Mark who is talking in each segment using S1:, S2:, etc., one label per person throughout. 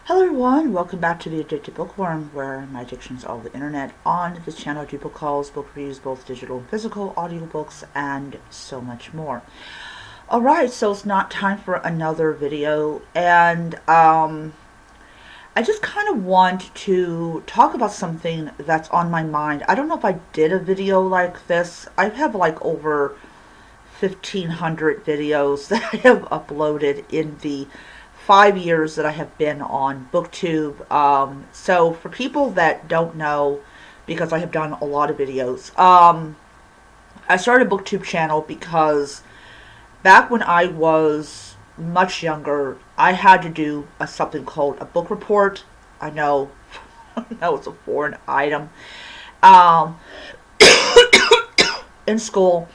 S1: Hello everyone, welcome back to the Addicted Bookworm, where my addiction is all the internet. On this channel I do book hauls, book reviews, both digital and physical, audiobooks, and so much more. Alright, so it's not time for another video, and I just kind of want to talk about something that's on my mind. I don't know if I did a video like this. I have like over 1,500 videos that I have uploaded in the 5 years that I have been on BookTube. So for people that don't know, because I have done a lot of videos, I started a BookTube channel because back when I was much younger, I had to do something called a book report. I know, I know it's a foreign item. Um, in school,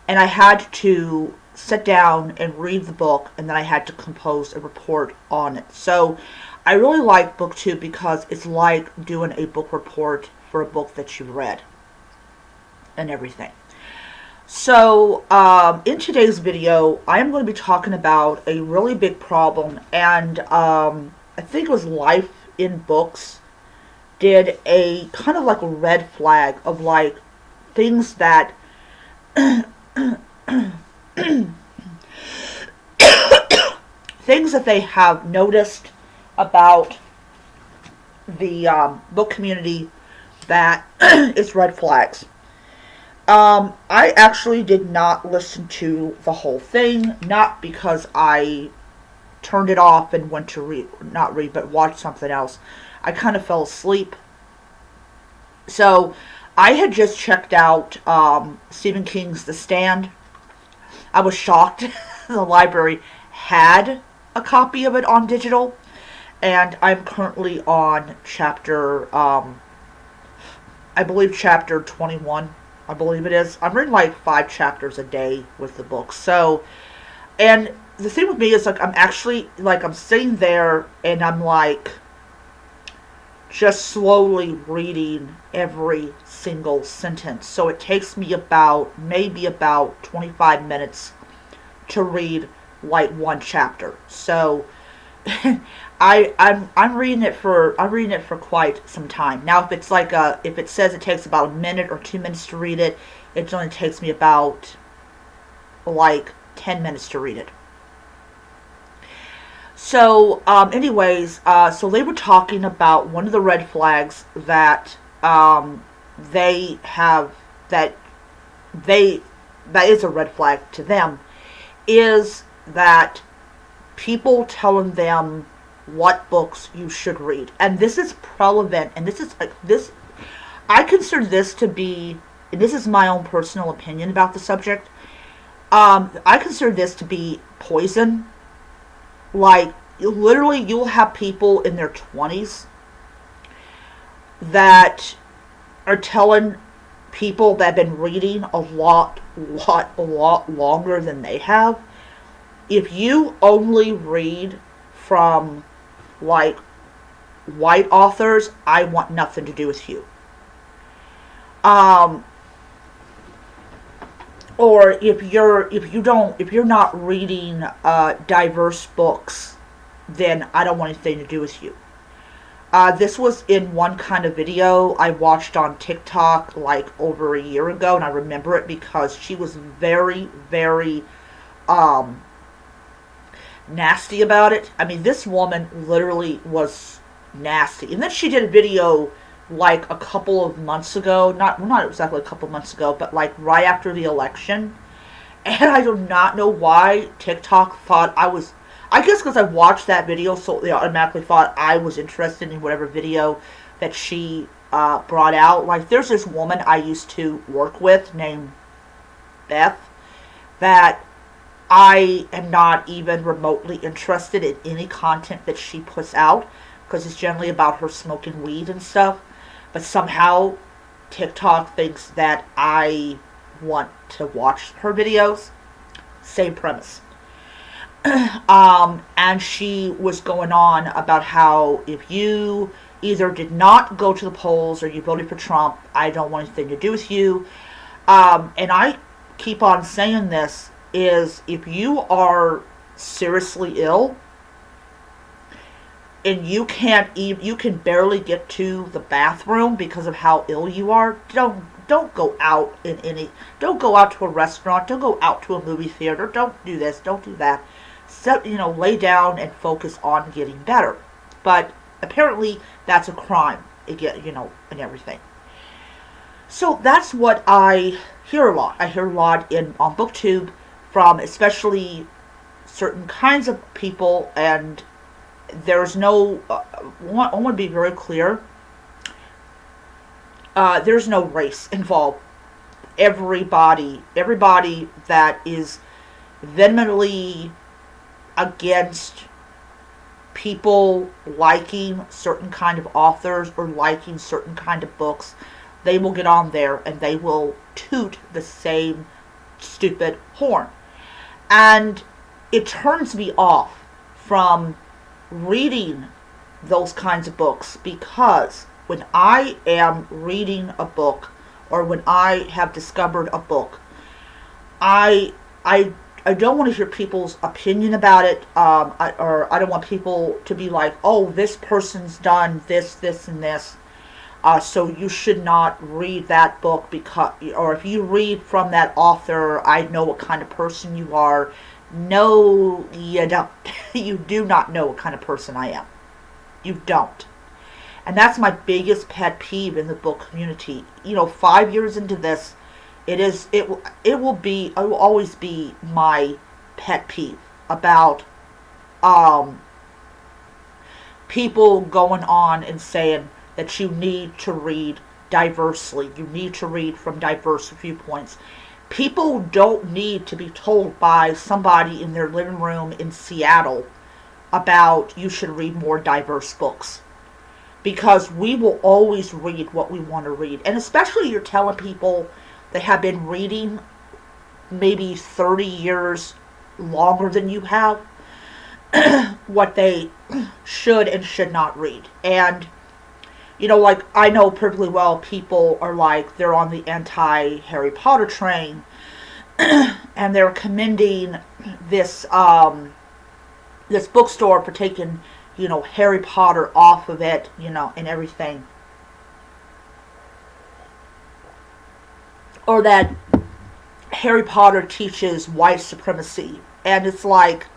S1: and I had to sit down and read the book, and then I had to compose a report on it. So I really like BookTube because it's like doing a book report for a book that you read and everything. So in today's video, I am going to be talking about a really big problem, and I think it was Life in Books did a kind of like a red flag of like things that things that they have noticed about the book community that is red flags. I actually did not listen to the whole thing, not because I turned it off and went to read, not read, but watch something else. I kind of fell asleep. So I had just checked out Stephen King's The Stand. I was shocked the library had a copy of it on digital, and I'm currently on chapter, I believe chapter 21, I believe it is. I'm reading like 5 chapters a day with the book. So, and the thing with me is like I'm sitting there and I'm like just slowly reading every single sentence. So it takes me maybe about 25 minutes to read like one chapter. So I'm reading it for quite some time. Now if it says it takes about a minute or 2 minutes to read it, it only takes me about like 10 minutes to read it. So so they were talking about one of the red flags that they have they that is a red flag to them, is that people telling them what books you should read. And this is prevalent, and this is like this I consider this to be, and this is my own personal opinion about the subject, I consider this to be poison. Like, literally you'll have people in their 20s that are telling people that have been reading a lot longer than they have, if you only read from like white authors, I want nothing to do with you. Or if you're not reading diverse books, then I don't want anything to do with you. This was in one kind of video I watched on TikTok like over a year ago, and I remember it because she was very, very nasty about it. I mean, this woman literally was nasty. And then she did a video like a couple of months ago, not exactly a couple of months ago, but like right after the election. And I do not know why TikTok thought I guess because I watched that video, so they automatically thought I was interested in whatever video that she brought out. Like, there's this woman I used to work with named Beth that I am not even remotely interested in any content that she puts out, because it's generally about her smoking weed and stuff. But somehow TikTok thinks that I want to watch her videos. Same premise. And she was going on about how if you either did not go to the polls or you voted for Trump, I don't want anything to do with you. And I keep on saying this, is if you are seriously ill, and you can barely get to the bathroom because of how ill you are, don't go out in any don't go out to a restaurant, don't go out to a movie theater, don't do this, don't do that. So, lay down and focus on getting better. But apparently that's a crime, and everything. So that's what I hear a lot. I hear a lot on BookTube from especially certain kinds of people, and there's no. I want to be very clear. There's no race involved. Everybody that is vehemently against people liking certain kind of authors or liking certain kind of books, they will get on there and they will toot the same stupid horn. And it turns me off from reading those kinds of books, because when I am reading a book or when I have discovered a book, I don't want to hear people's opinion about it, or I don't want people to be like, oh, this person's done this, and this, so you should not read that book, because, or if you read from that author, I know what kind of person you are. No, you don't. You do not know what kind of person I am. You don't. And that's my biggest pet peeve in the book community. 5 years into this, it will always be my pet peeve about people going on and saying that you need to read diversely. You need to read from diverse viewpoints. People don't need to be told by somebody in their living room in Seattle about you should read more diverse books. Because we will always read what we want to read. And especially you're telling people that have been reading maybe 30 years longer than you have what they should and should not read. And, like, I know perfectly well people are like, they're on the anti-Harry Potter train, and they're commending this this bookstore for taking, Harry Potter off of it, and everything. Or that Harry Potter teaches white supremacy. And it's like,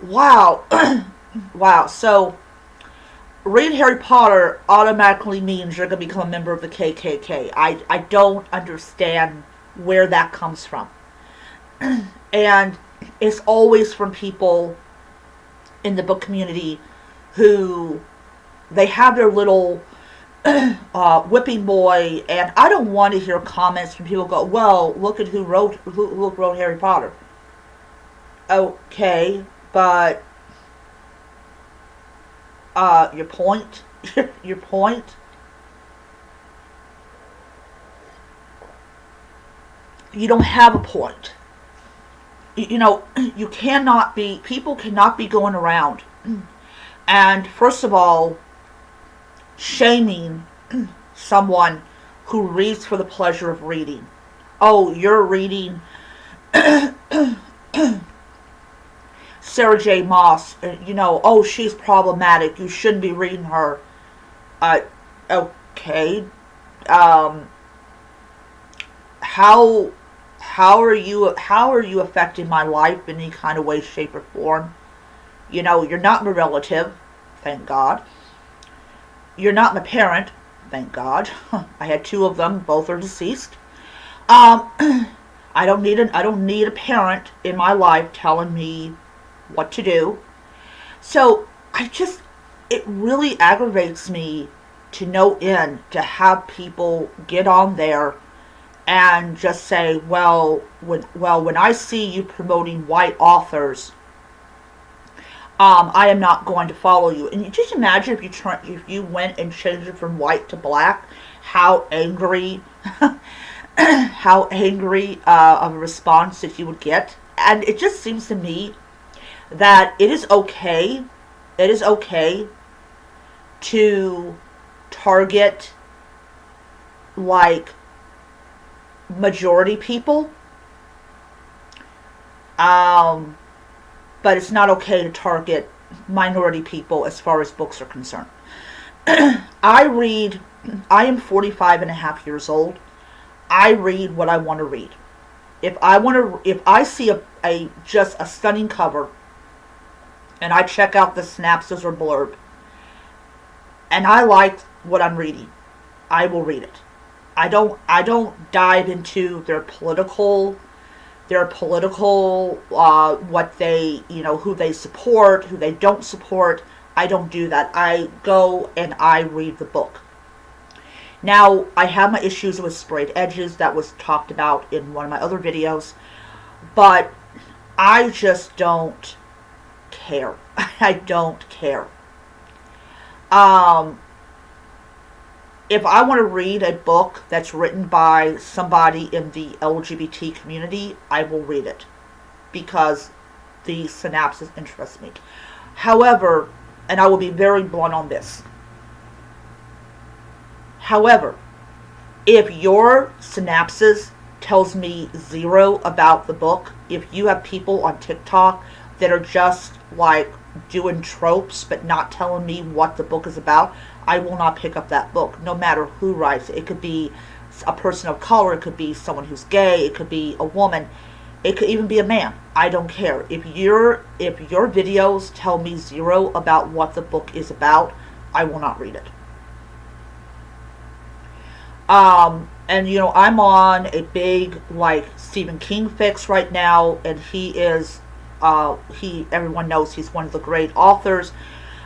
S1: wow. Wow. So, reading Harry Potter automatically means you're going to become a member of the KKK. I don't understand where that comes from. And it's always from people in the book community who they have their little whipping boy, and I don't want to hear comments from people go, well, look at who wrote Harry Potter. Okay, but your point? Your point? You don't have a point. You cannot be, people cannot be going around and, first of all, shaming someone who reads for the pleasure of reading. Oh, you're reading Sarah J. Maas, oh, she's problematic, you shouldn't be reading her. Okay. How are you affecting my life in any kind of way, shape, or form? You're not my relative, thank God. You're not my parent, thank God. I had 2 of them, both are deceased. I don't need a parent in my life telling me what to do. So it really aggravates me to no end to have people get on there and just say, when I see you promoting white authors, I am not going to follow you. And you just imagine if you went and changed it from white to black, how angry, of a response that you would get. And it just seems to me that it is okay to target, like, majority people, but it's not okay to target minority people as far as books are concerned. I am 45 and a half years old. I read what I want to read. If I see a just a stunning cover and I check out the synopsis or blurb and I like what I'm reading, I will read it. I don't dive into what they, who they support, who they don't support. I don't do that. I go and I read the book. Now, I have my issues with sprayed edges that was talked about in one of my other videos, but I just don't care. I don't care. If I want to read a book that's written by somebody in the LGBT community, I will read it because the synopsis interests me. However, and I will be very blunt on this, however, if your synopsis tells me zero about the book, if you have people on TikTok that are just like doing tropes but not telling me what the book is about, I will not pick up that book, no matter who writes it. It could be a person of color, it could be someone who's gay, it could be a woman, it could even be a man. I don't care. If your videos tell me zero about what the book is about, I will not read it. And I'm on a big like Stephen King fix right now, and he is everyone knows he's one of the great authors.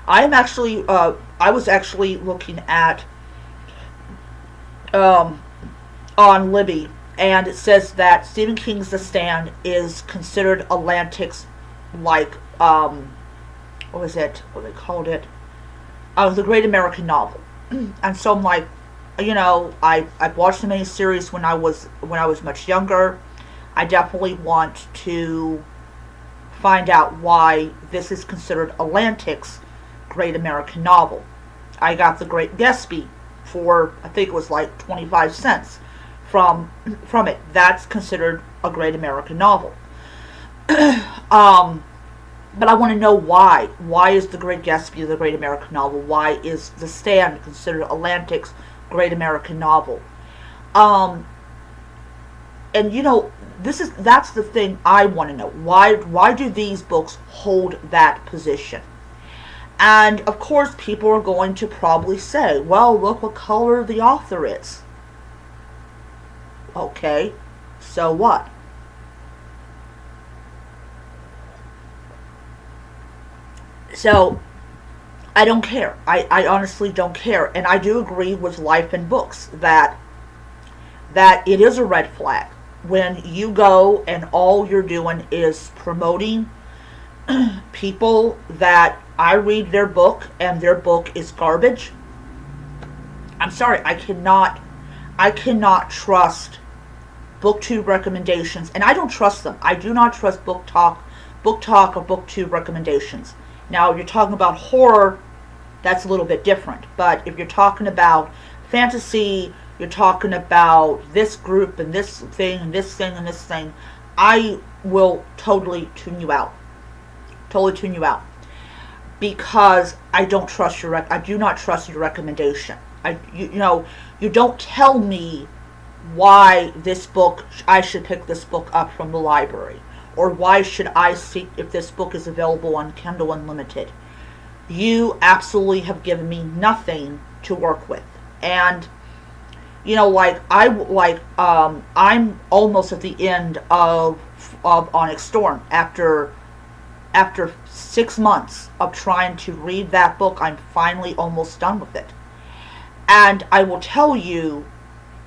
S1: I was actually looking at on Libby, and it says that Stephen King's The Stand is considered Atlantic's like what was it? What they called it? The Great American Novel. And so I'm like, I've watched the miniseries when I was much younger. I definitely want to find out why this is considered Atlantic's Great American Novel. I got The Great Gatsby for, I think it was like 25 cents from it. That's considered a Great American Novel. But I want to know why. Why is The Great Gatsby the Great American Novel? Why is The Stand considered Atlantic's Great American Novel? And that's the thing I want to know. Why do these books hold that position? And of course people are going to probably say, well, look what color the author is. Okay, so what? So I don't care. I honestly don't care. And I do agree with Life and Books that it is a red flag when you go and all you're doing is promoting people that I read their book and their book is garbage. I'm sorry, I cannot trust BookTube recommendations, and I don't trust them. I do not trust book talk or BookTube recommendations. Now, if you're talking about horror, that's a little bit different. But if you're talking about fantasy, you're talking about this group and this thing and this thing and this thing, I will totally tune you out. Because I don't trust I do not trust your recommendation. You don't tell me why I should pick this book up from the library, or why should I see if this book is available on Kindle Unlimited. You absolutely have given me nothing to work with. And I'm almost at the end of Onyx Storm. After 6 months of trying to read that book, I'm finally almost done with it. And I will tell you,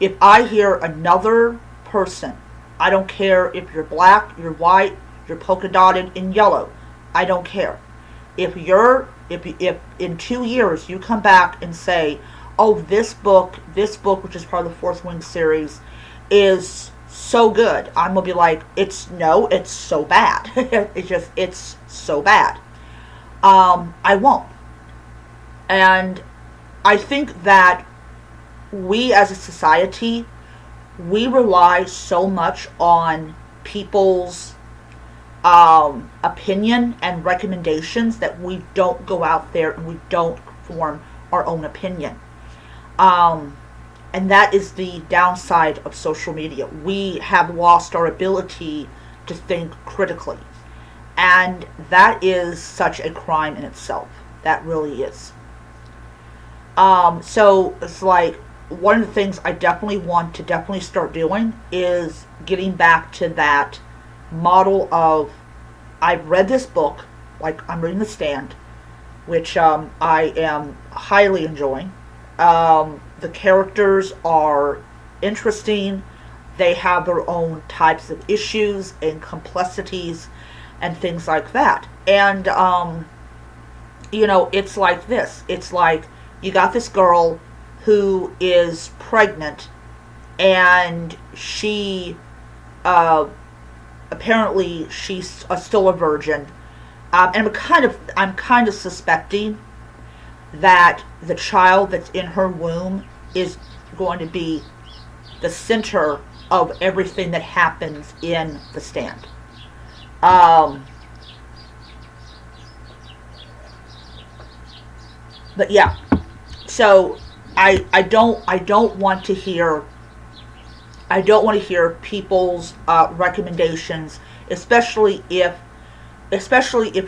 S1: if I hear another person, I don't care if you're black, you're white, you're polka dotted in yellow, I don't care. If in 2 years you come back and say, oh, this book, which is part of the Fourth Wing series, is so good, I'm gonna be like, it's so bad. it's so bad. I won't. And I think that we as a society, we rely so much on people's opinion and recommendations, that we don't go out there and we don't form our own opinion. Um, and that is the downside of social media. We have lost our ability to think critically. And that is such a crime in itself. That really is. So it's like one of the things I definitely want to definitely start doing is getting back to that model of, I've read this book, like I'm reading The Stand, which I am highly enjoying. The characters are interesting. They have their own types of issues and complexities and things like that. And, it's like this. It's like you got this girl who is pregnant, and she, apparently she's still a virgin. And I'm kind of suspecting that the child that's in her womb is going to be the center of everything that happens in The Stand. But yeah, so I don't want to hear, people's recommendations, especially if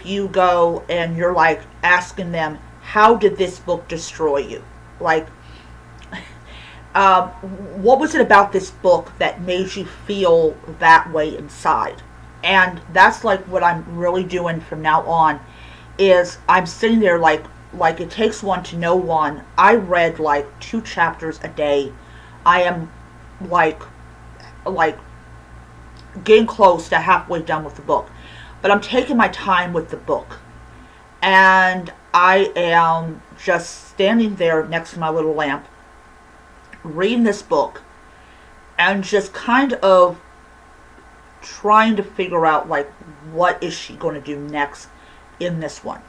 S1: you go and you're like asking them, how did this book destroy you? Like, what was it about this book that made you feel that way inside? And that's like what I'm really doing from now on, is I'm sitting there like It Takes One to Know One. I read like 2 chapters a day. I am like getting close to halfway done with the book. But I'm taking my time with the book. And I am just standing there next to my little lamp, reading this book, and just kind of trying to figure out, like, what is she going to do next in this one.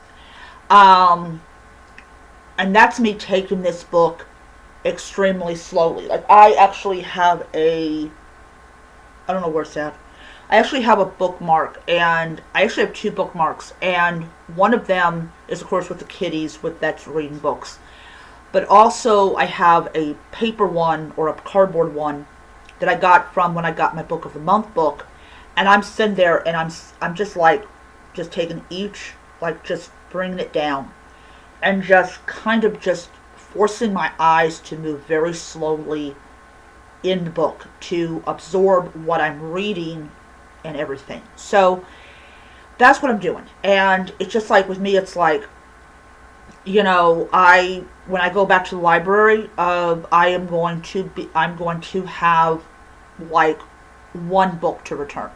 S1: And that's me taking this book extremely slowly. Like, I actually have I don't know where it's at. I actually have a bookmark, and I actually have 2 bookmarks, and one of them is, of course, with the kitties, that's reading books. But also, I have a paper one, or a cardboard one, that I got from when I got my Book of the Month book, and I'm sitting there, and I'm just taking each, just bringing it down, and just kind of just forcing my eyes to move very slowly in the book to absorb what I'm reading and everything. So that's what I'm doing. And it's just like, with me, it's like, when I go back to the library, I'm going to have like one book to return.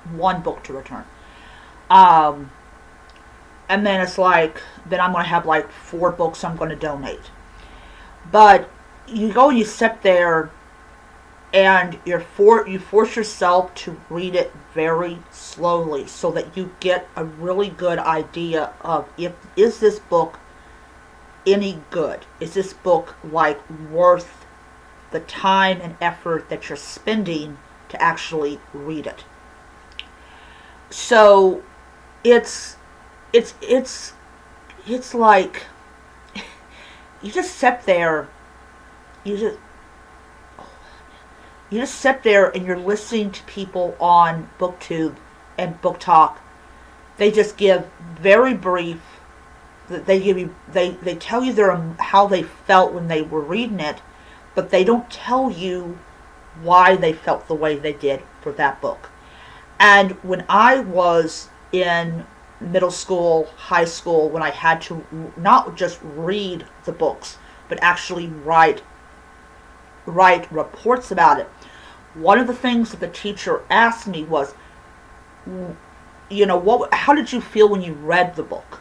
S1: And then it's like, then I'm going to have like 4 books I'm going to donate. But you go and you sit there, and you force yourself to read it very slowly, so that you get a really good idea of, is this book any good? Is this book like worth the time and effort that you're spending to actually read it? So it's like, you just sit there, you just sit there and you're listening to people on BookTube and Book Talk. They just give very brief. They tell you how they felt when they were reading it, but they don't tell you why they felt the way they did for that book. And when I was in middle school, high school, when I had to not just read the books, but actually write reports about it, one of the things that the teacher asked me was, how did you feel when you read the book?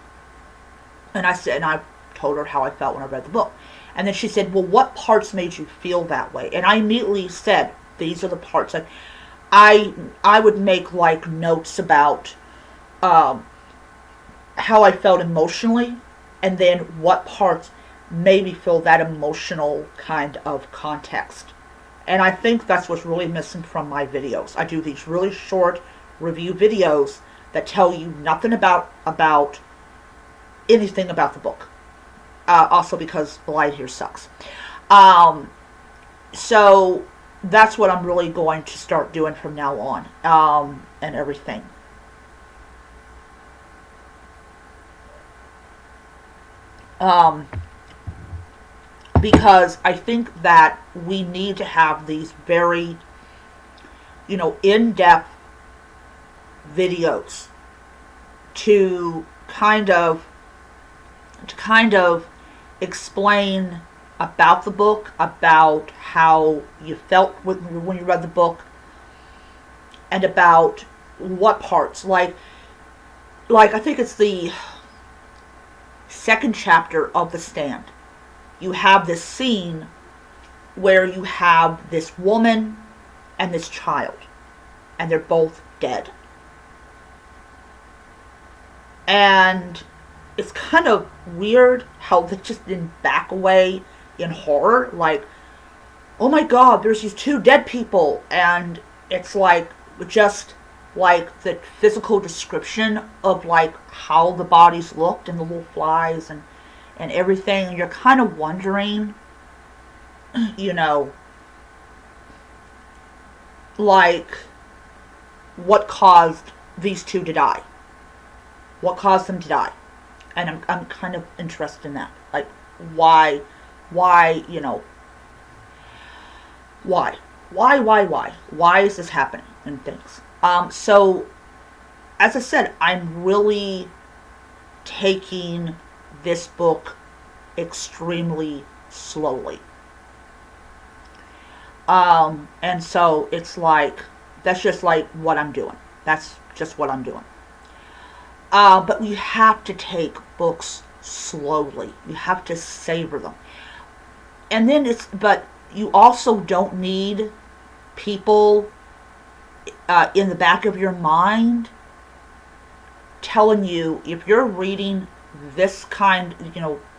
S1: And I told her how I felt when I read the book. And then she said, well, what parts made you feel that way? And I immediately said, these are the parts. I would make like notes about how I felt emotionally, and then what parts made me feel that emotional kind of context. And I think that's what's really missing from my videos. I do these really short review videos that tell you nothing about anything about the book. Also because Light here sucks. Um, so that's what I'm really going to start doing from now on, and everything. Um, because I think that we need to have these very, in-depth videos to kind of explain about the book, about how you felt when you read the book, and about what parts. Like I think it's the second chapter of The Stand. You have this scene where you have this woman and this child, and they're both dead. And it's kind of weird how they just didn't back away in horror. Like, oh my god, there's these two dead people. And it's like, just like the physical description of like how the bodies looked and the little flies and everything. And you're kind of wondering, like, what caused these two to die? What caused them to die? And I'm kind of interested in that. Like, why, why, why? Why is this happening and things? So, as I said, I'm really taking this book extremely slowly. And so it's like, that's just like what I'm doing. That's just what I'm doing. But you have to take books slowly. You have to savor them. And then but you also don't need people in the back of your mind telling you, if you're reading this kind,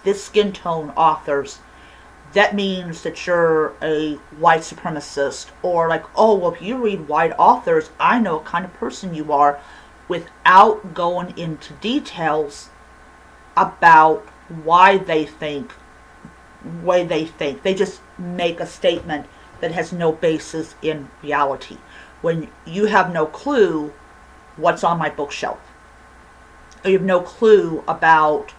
S1: this skin tone authors, that means that you're a white supremacist, or like, oh, well, if you read white authors, I know what kind of person you are, without going into details about why they think the way they think. They just make a statement that has no basis in reality, when you have no clue what's on my bookshelf. You have no clue about,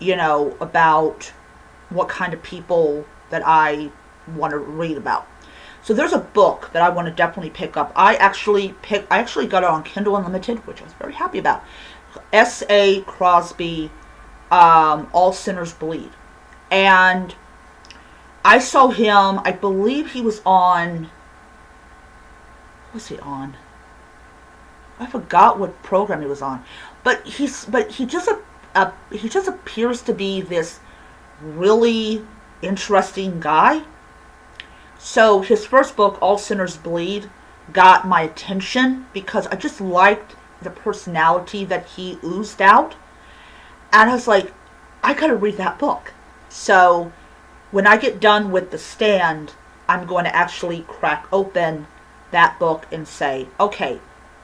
S1: about what kind of people that I want to read about. So there's a book that I want to definitely pick up. I actually got it on Kindle Unlimited, which I was very happy about. S.A. Crosby, All Sinners Bleed. And I saw him, I believe he was on, what was he on? I forgot what program he was on. But he just appears to be this really interesting guy. So his first book, All Sinners Bleed, got my attention because I just liked the personality that he oozed out. And I was like, I gotta read that book. So when I get done with The Stand, I'm going to actually crack open that book and say, okay,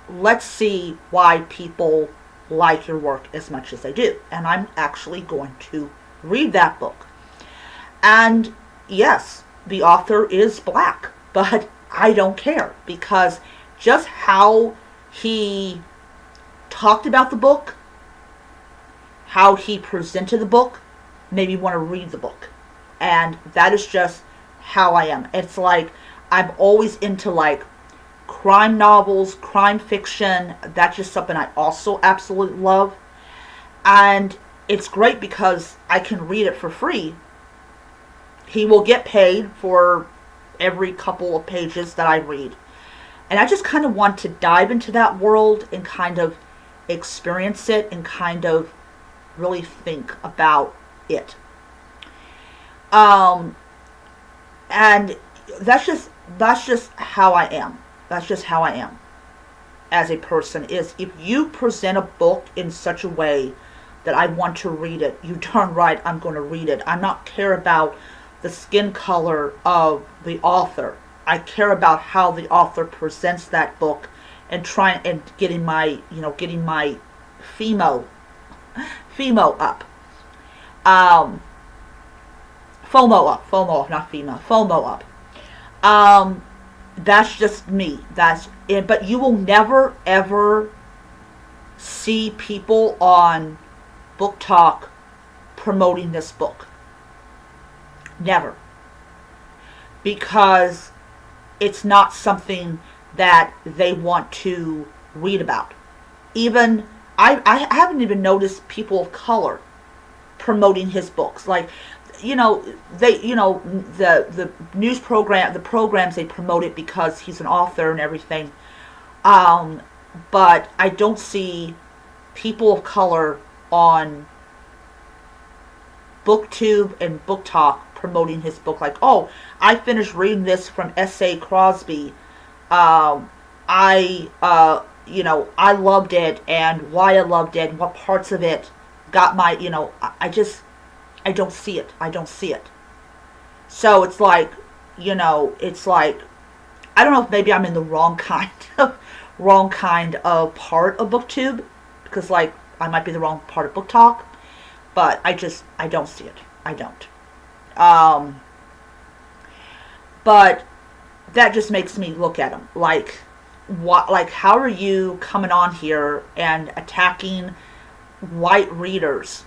S1: let's see why people like your work as much as they do. And I'm actually going to read that book. And yes, the author is black, but I don't care, because just how he talked about the book, how he presented the book, made me want to read the book. And that is just how I am. It's like, I'm always into like crime novels, crime fiction. That's just something I also absolutely love. And it's great because I can read it for free. He will get paid for every couple of pages that I read. And I just kind of want to dive into that world and kind of experience it and kind of really think about it. And that's just how I am. That's just how I am as a person. Is if you present a book in such a way that I want to read it, you darn right I'm going to read it. I'm not care about the skin color of the author. I care about how the author presents that book and trying and getting my FEMO FEMO up. Um, FOMO, not FEMA, FOMO up. Um, that's just me. That's it. But you will never ever see people on Book Talk promoting this book. Never. Because it's not something that they want to read about. Even I haven't even noticed people of color promoting his books. Like, the news program, the programs, they promote it because he's an author and everything. Um, but I don't see people of color on BookTube and Book Talk promoting his book. Like, oh, I finished reading this from S.A. Crosby. I loved it, and why I loved it, and what parts of it got my, I don't see it. I don't see it. So it's like, I don't know if maybe I'm in the wrong kind of part of BookTube, because like I might be the wrong part of Book Talk, but I don't see it. I don't. Um, but that just makes me look at him like, what? Like, how are you coming on here and attacking white readers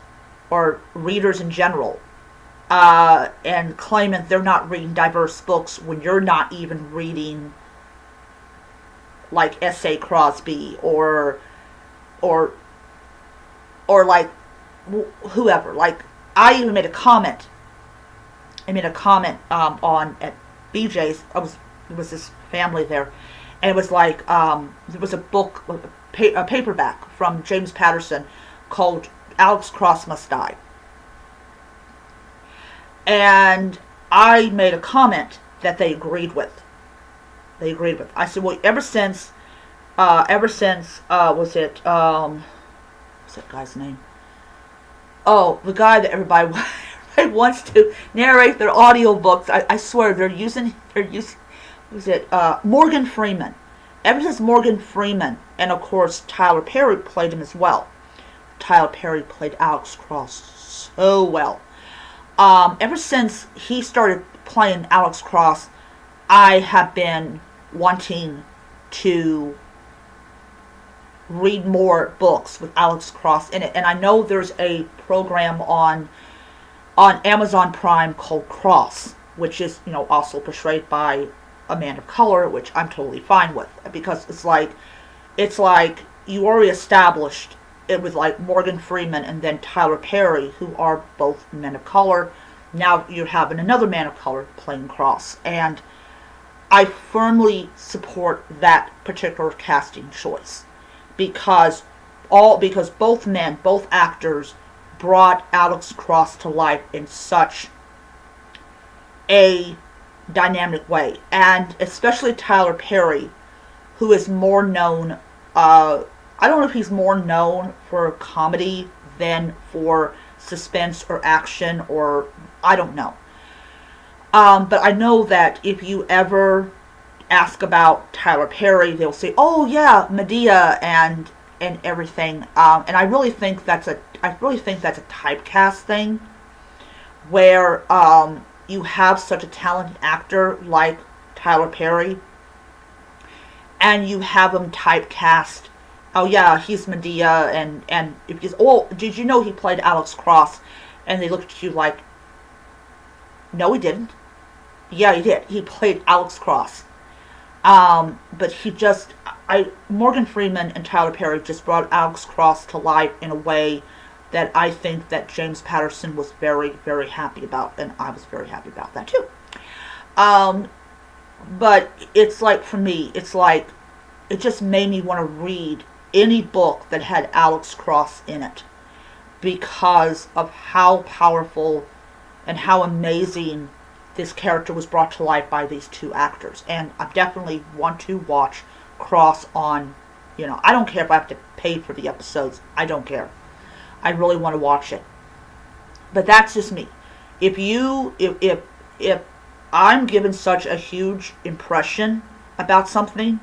S1: or readers in general, and claiming they're not reading diverse books when you're not even reading like S.A. Crosby or like whoever. Like, I even made a comment. On at BJ's. It was this family there, and it was like, there was a book, a paperback from James Patterson called Alex Cross Must Die. And I made a comment that they agreed with. I said, well, ever since, what's that guy's name? Oh, the guy that everybody wants to narrate their audiobooks. I swear, they're using, was it, Morgan Freeman. Ever since Morgan Freeman, and of course Tyler Perry played him as well. Tyler Perry played Alex Cross so well. Ever since he started playing Alex Cross, I have been wanting to read more books with Alex Cross in it. And I know there's a program on Amazon Prime called Cross, which is, also portrayed by a man of color, which I'm totally fine with, because it's like you already established it with like Morgan Freeman and then Tyler Perry, who are both men of color. Now you're having another man of color playing Cross, and I firmly support that particular casting choice, because both actors brought Alex Cross to life in such a dynamic way, and especially Tyler Perry, who is more known, I don't know if he's more known for comedy than for suspense or action, or I don't know. But I know that if you ever ask about Tyler Perry, they'll say, "Oh yeah, Medea and everything." And I really think that's a typecast thing, where you have such a talented actor like Tyler Perry, and you have him typecast. Oh yeah, he's Medea, and if you, oh, did you know he played Alex Cross? And they looked at you like, no, he didn't. Yeah, he did. He played Alex Cross. But Morgan Freeman and Tyler Perry just brought Alex Cross to life in a way that I think that James Patterson was very, very happy about, and I was very happy about that too. But it's like, for me, it's like, it just made me want to read any book that had Alex Cross in it, because of how powerful and how amazing this character was brought to life by these two actors. And I definitely want to watch Cross on, I don't care if I have to pay for the episodes. I don't care. I really want to watch it. But that's just me. If I'm given such a huge impression about something,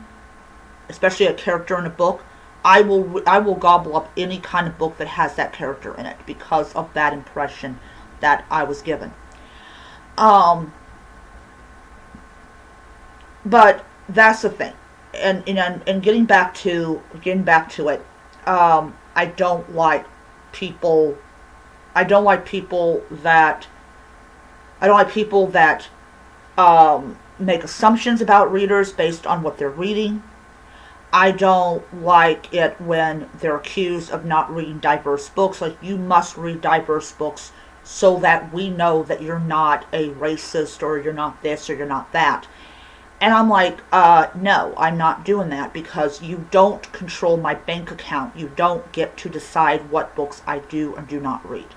S1: especially a character in a book, I will gobble up any kind of book that has that character in it because of that impression that I was given. Um, but that's the thing, and getting back to it, I don't like people. I don't like people that I don't like people that make assumptions about readers based on what they're reading. I don't like it when they're accused of not reading diverse books. Like, you must read diverse books so that we know that you're not a racist, or you're not this, or you're not that. And I'm like, no, I'm not doing that, because you don't control my bank account. You don't get to decide what books I do and do not read.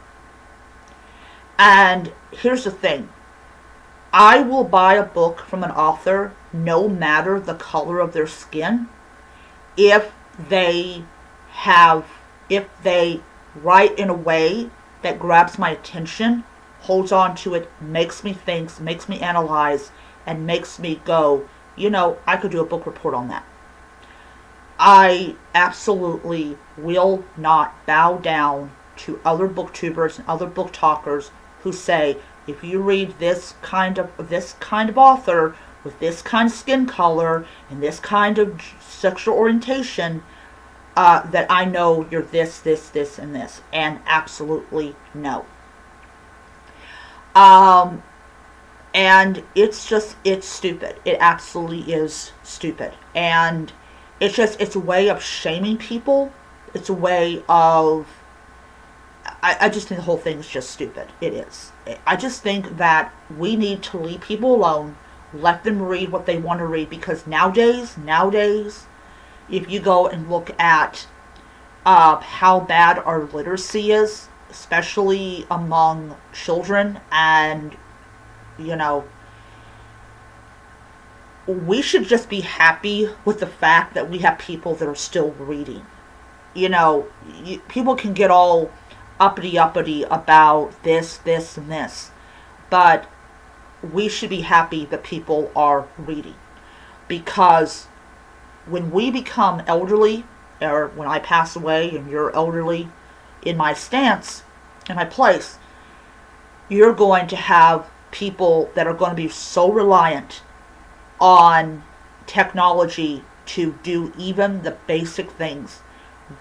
S1: And here's the thing. I will buy a book from an author, no matter the color of their skin, if they have, if they write in a way that grabs my attention, holds on to it, makes me think, makes me analyze, and makes me go, I could do a book report on that. I absolutely will not bow down to other booktubers and other book talkers who say, if you read this kind of author with this kind of skin color and this kind of sexual orientation, that I know you're this, and this. And absolutely no. And it's stupid. It absolutely is stupid. And it's a way of shaming people. It's a way of, I just think the whole thing is just stupid. It is. I just think that we need to leave people alone, let them read what they want to read, because nowadays, if you go and look at how bad our literacy is, especially among children, and we should just be happy with the fact that we have people that are still reading. People can get all uppity about this, and this, but we should be happy that people are reading, because when we become elderly, or when I pass away and you're elderly, in my stance, in my place, you're going to have people that are going to be so reliant on technology to do even the basic things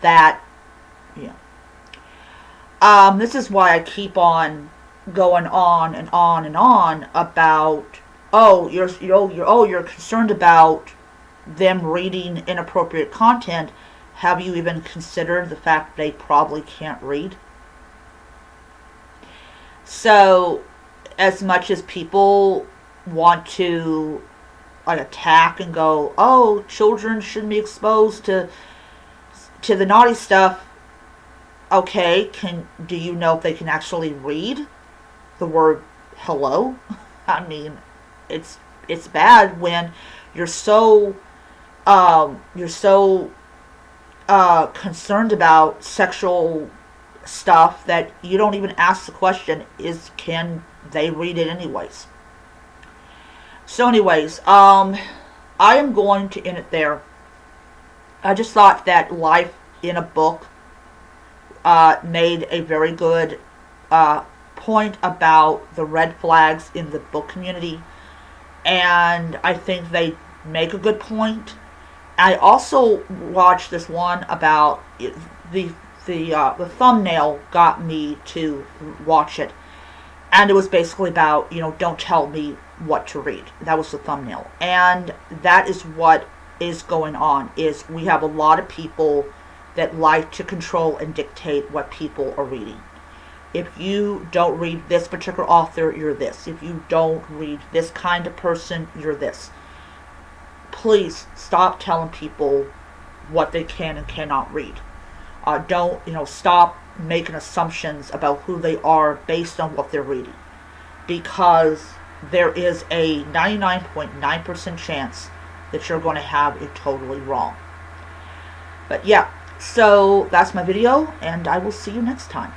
S1: that, this is why I keep on going on and on and on about, you're concerned about them reading inappropriate content. Have you even considered the fact they probably can't read? So, as much as people want to attack and go, children shouldn't be exposed to the naughty stuff. Okay, do you know if they can actually read the word hello? I mean, it's bad when you're so concerned about sexual stuff that you don't even ask the question, can they read it anyways? So anyways, I am going to end it there. I just thought that Life in a Book made a very good point about the red flags in the book community, and I think they make a good point. I also watched this one about the thumbnail got me to watch it, and it was basically about, don't tell me what to read. That was the thumbnail, and that is what is going on. Is we have a lot of people that like to control and dictate what people are reading. If you don't read this particular author, you're this. If you don't read this kind of person, you're this. Please stop telling people what they can and cannot read. Stop making assumptions about who they are based on what they're reading, because there is a 99.9% chance that you're going to have it totally wrong. But yeah, so that's my video, and I will see you next time.